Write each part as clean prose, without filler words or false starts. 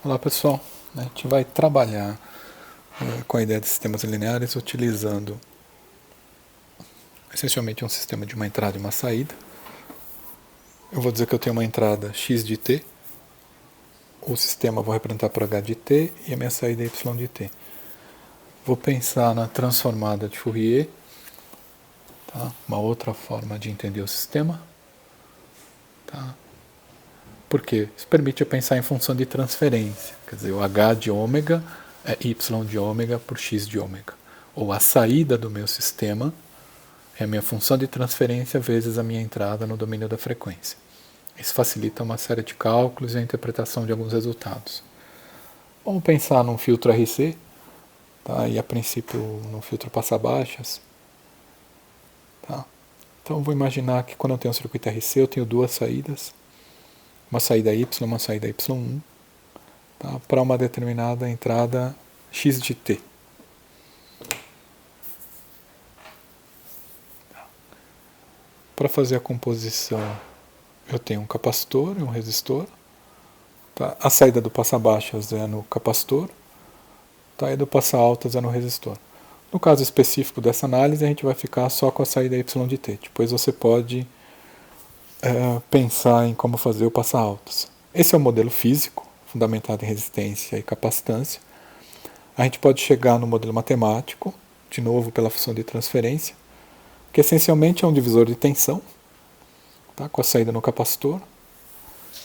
Olá pessoal, a gente vai trabalhar com a ideia de sistemas lineares utilizando essencialmente um sistema de uma entrada e uma saída. Eu vou dizer que eu tenho uma entrada x de t, o sistema vou representar por h de t e a minha saída é y de t. Vou pensar na transformada de Fourier, tá? Uma outra forma de entender o sistema. Tá? Por quê? Isso permite eu pensar em função de transferência, quer dizer, o h de ômega é y de ômega por x de ômega. Ou a saída do meu sistema é a minha função de transferência vezes a minha entrada no domínio da frequência. Isso facilita uma série de cálculos e a interpretação de alguns resultados. Vamos pensar num filtro RC, tá? E a princípio num filtro passa-baixas. Tá? Então vou imaginar que quando eu tenho um circuito RC eu tenho duas saídas, uma saída Y e uma saída Y1, tá? Para uma determinada entrada x de t. Para fazer a composição eu tenho um capacitor e um resistor. Tá? A saída do passa-baixas é no capacitor, tá? E do passa-altas é no resistor. No caso específico dessa análise, a gente vai ficar só com a saída Y de t. Depois você pode pensar em como fazer o passa-altas. Esse é o modelo físico, fundamentado em resistência e capacitância. A gente pode chegar no modelo matemático, de novo pela função de transferência, que essencialmente é um divisor de tensão, tá? Com a saída no capacitor.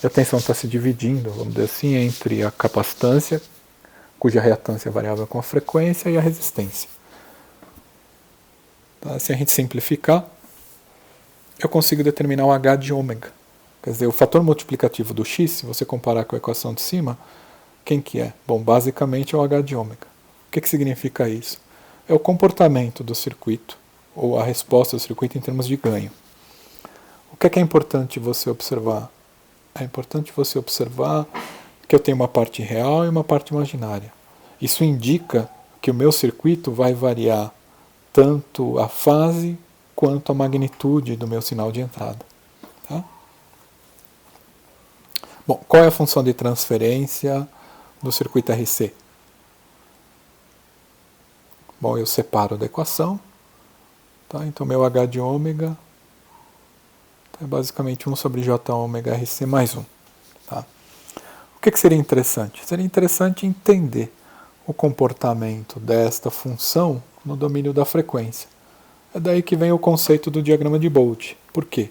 E a tensão está se dividindo, vamos dizer assim, entre a capacitância, cuja reatância é variável com a frequência, e a resistência. Tá? Se a gente simplificar, eu consigo determinar o H de ômega. Quer dizer, o fator multiplicativo do x, se você comparar com a equação de cima, quem que é? Bom, basicamente é o H de ômega. O que significa isso? É o comportamento do circuito, ou a resposta do circuito em termos de ganho. O que é importante você observar? É importante você observar que eu tenho uma parte real e uma parte imaginária. Isso indica que o meu circuito vai variar tanto a fase quanto a magnitude do meu sinal de entrada. Tá? Bom, qual é a função de transferência do circuito RC? Bom, eu separo da equação. Tá? Então, meu H de ômega é basicamente 1 sobre J ômega RC mais 1. Tá? O que seria interessante? Seria interessante entender o comportamento desta função no domínio da frequência. É daí que vem o conceito do diagrama de Bode. Por quê?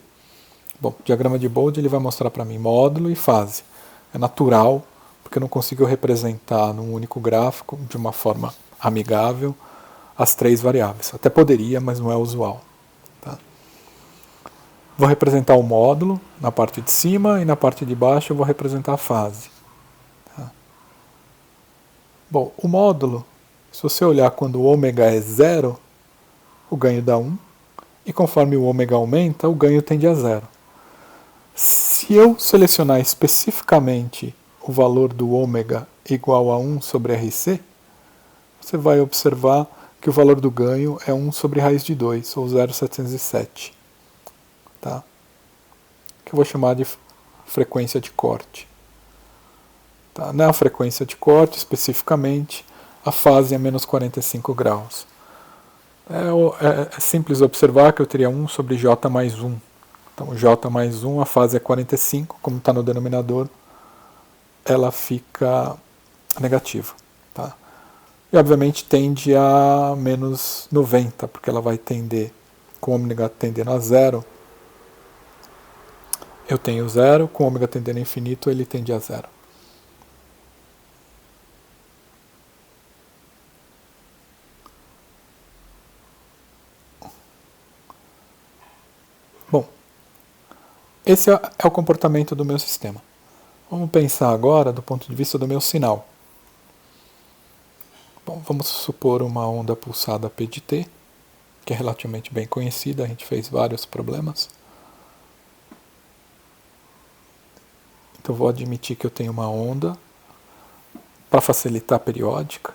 Bom, o diagrama de Bode ele vai mostrar para mim módulo e fase. É natural, porque eu não consigo representar num único gráfico, de uma forma amigável, as três variáveis. Até poderia, mas não é usual. Tá? Vou representar o módulo na parte de cima e na parte de baixo eu vou representar a fase. Tá? Bom, o módulo, se você olhar quando o ômega é 0, o ganho dá 1, e conforme o ômega aumenta, o ganho tende a 0. Se eu selecionar especificamente o valor do ômega igual a 1 sobre RC, você vai observar que o valor do ganho é 1 sobre raiz de 2, ou 0,707. Tá? Que eu vou chamar de frequência de corte. Tá? Na frequência de corte, especificamente, a fase é menos 45 graus. É simples observar que eu teria 1 sobre J mais 1. Então, J mais 1, a fase é 45, como está no denominador, ela fica negativa. Tá? E, obviamente, tende a menos 90, porque ela vai tender, com o ômega tendendo a zero, eu tenho zero, com o ômega tendendo a infinito, ele tende a zero. Bom, esse é o comportamento do meu sistema. Vamos pensar agora do ponto de vista do meu sinal. Bom, vamos supor uma onda pulsada P de T, que é relativamente bem conhecida, a gente fez vários problemas. Então vou admitir que eu tenho uma onda, para facilitar a periódica.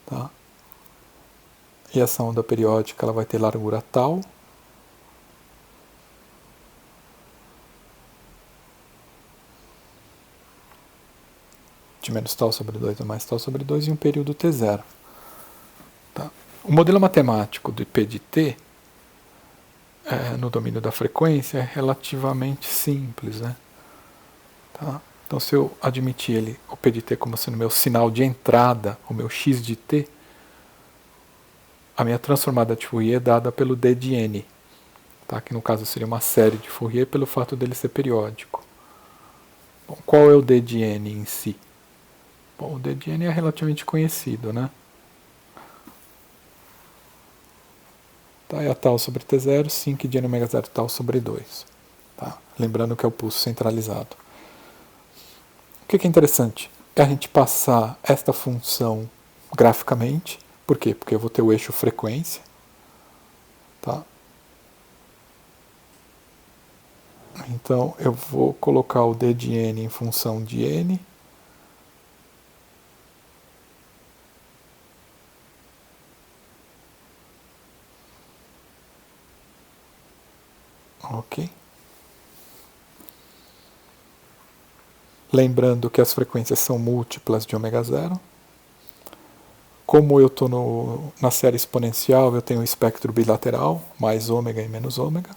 Tá? E essa onda periódica ela vai ter largura tal. t menos tal sobre 2 é mais tal sobre 2 e um período t0. Tá? O modelo matemático do P de t, no domínio da frequência, é relativamente simples. Né? Tá? Então, se eu admitir ele, o P de t como sendo meu sinal de entrada, o meu x de t, a minha transformada de Fourier é dada pelo d de n, tá? Que no caso seria uma série de Fourier pelo fato dele ser periódico. Bom, qual é o d de n em si? Bom, o d de n é relativamente conhecido, né? Tá? É a tal sobre t0, 5 de n ômega 0 tal sobre 2. Tá? Lembrando que é o pulso centralizado. O que é interessante? É a gente passar esta função graficamente. Por quê? Porque eu vou ter o eixo frequência. Tá? Então, eu vou colocar o d de n em função de n. Ok. Lembrando que as frequências são múltiplas de ômega 0. Como eu estou na série exponencial, eu tenho um espectro bilateral, mais ômega e menos ômega.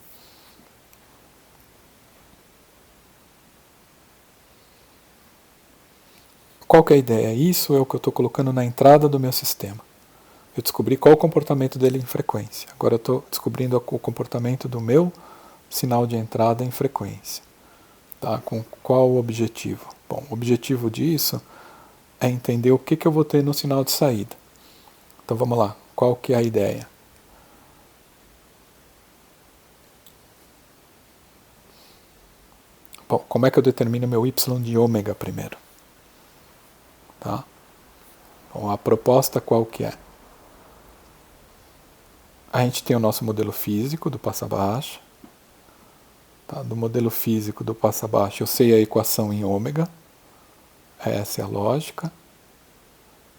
Qual que é a ideia? Isso é o que eu estou colocando na entrada do meu sistema. Eu descobri qual o comportamento dele em frequência. Agora eu estou descobrindo o comportamento do meu sinal de entrada em frequência. Tá? Com qual o objetivo? Bom, o objetivo disso é entender o que eu vou ter no sinal de saída. Então vamos lá, qual que é a ideia? Bom, como é que eu determino meu y de ômega primeiro? Tá? Bom, a proposta qual que é? A gente tem o nosso modelo físico do passa-baixa. Tá? Do modelo físico do passa-baixa eu sei a equação em ômega. Essa é a lógica.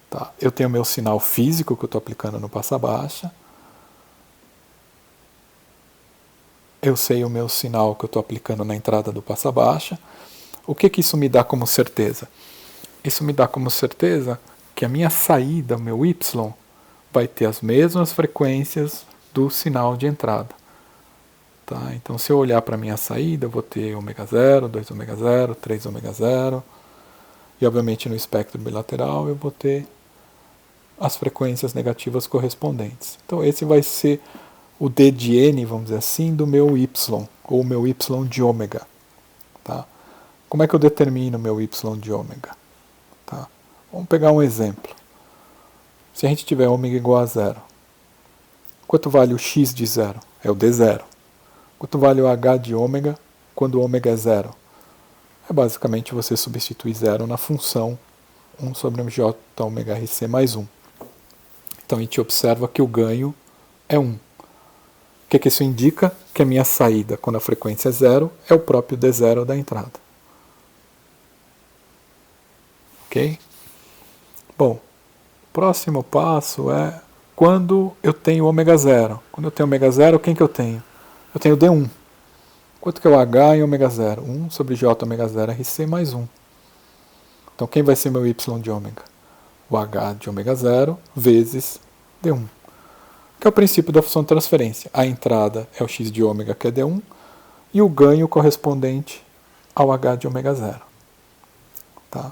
Tá? Eu tenho o meu sinal físico que eu estou aplicando no passa-baixa. Eu sei o meu sinal que eu estou aplicando na entrada do passa-baixa. O que isso me dá como certeza? Isso me dá como certeza que a minha saída, o meu y, vai ter as mesmas frequências do sinal de entrada. Tá? Então, se eu olhar para a minha saída, eu vou ter ômega 0, 2 ômega 0, 3 ômega 0. E, obviamente, no espectro bilateral, eu vou ter as frequências negativas correspondentes. Então, esse vai ser o d de n, vamos dizer assim, do meu y, ou meu y de ômega. Tá? Como é que eu determino meu y de ômega? Tá? Vamos pegar um exemplo. Se a gente tiver ômega igual a 0, quanto vale o x de 0? É o d0. Quanto vale o h de ômega quando o ômega é 0? É basicamente você substituir 0 na função 1 sobre j ômega rc mais 1. Então a gente observa que o ganho é 1. O que isso indica? Que a minha saída, quando a frequência é 0, é o próprio d0 da entrada. Ok? Bom, o próximo passo é quando eu tenho ômega 0. Quando eu tenho ômega 0, quem que eu tenho? Eu tenho d1. Quanto que é o h em ômega 0? 1 sobre j ômega 0 rc mais 1. Então quem vai ser meu y de ômega? O h de ômega 0 vezes d1. Que é o princípio da função de transferência. A entrada é o x de ômega, que é d1, e o ganho correspondente ao h de ômega 0. Tá?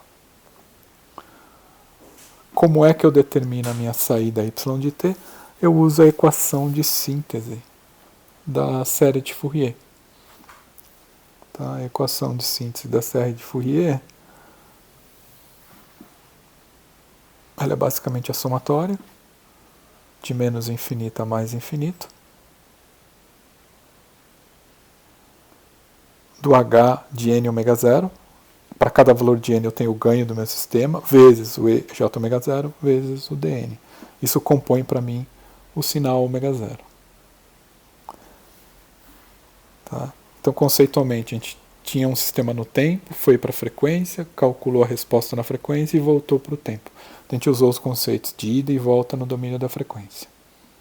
Como é que eu determino a minha saída y de t? Eu uso a equação de síntese da série de Fourier. Tá? A equação de síntese da série de Fourier, ela é basicamente a somatória de menos infinito a mais infinito do h de n ômega 0. Para cada valor de n eu tenho o ganho do meu sistema, vezes o j ômega 0, vezes o dn. Isso compõe para mim o sinal ômega 0. Tá? Então, conceitualmente, a gente tinha um sistema no tempo, foi para a frequência, calculou a resposta na frequência e voltou para o tempo. A gente usou os conceitos de ida e volta no domínio da frequência.